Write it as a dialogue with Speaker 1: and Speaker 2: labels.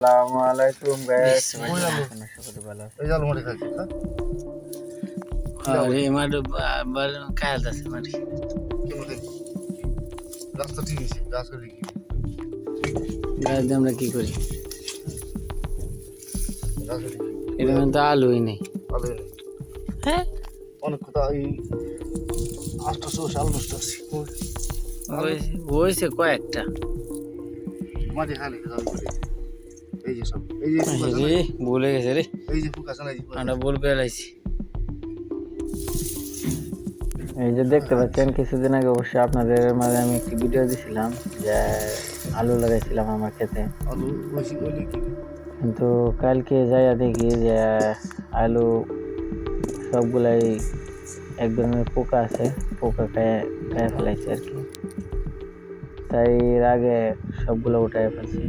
Speaker 1: আসসালামু আলাইকুম গাইস,
Speaker 2: এই জাল মাটি খাইছি হ্যাঁ
Speaker 3: আরে মাঠে খায়াল আছে মাঠে
Speaker 2: কেমন খাইছি রাস্তা ঠিক আছে গাছ করে কি
Speaker 3: গাছ দিয়ে আমরা কি করি
Speaker 2: গাছ করে কি
Speaker 3: এটা তো আলুই নেই
Speaker 2: ভালো নেই
Speaker 3: হ্যাঁ
Speaker 2: অনেক কথা এই 800 সাল নষ্ট আছে
Speaker 3: হয়েছে কয়েকটা
Speaker 2: মাটি খালি খাওয়া এই যে সব এই যে
Speaker 3: রে ভুলে গেছে রে
Speaker 2: এই যে ফুক আছে না এই যে
Speaker 3: আমরা বল পেলাইছি
Speaker 1: এই যে দেখতে পাচ্ছেন, কিছুদিন আগে অবশ্যই আপনাদের মাঝে আমি একটি ভিডিও দিছিলাম যে আলু লাগাইছিলাম আমার ক্ষেতে,
Speaker 2: আলু ওইসি ওইলি কি
Speaker 1: কিন্তু কালকে যাইয়া দেখি যে আলু সবগুলাই এক ধরনের পোকা আছে, পোকা খায় ফেলাইছে আর কি। তাই এর আগে সবগুলো উঠাই ফেলছি।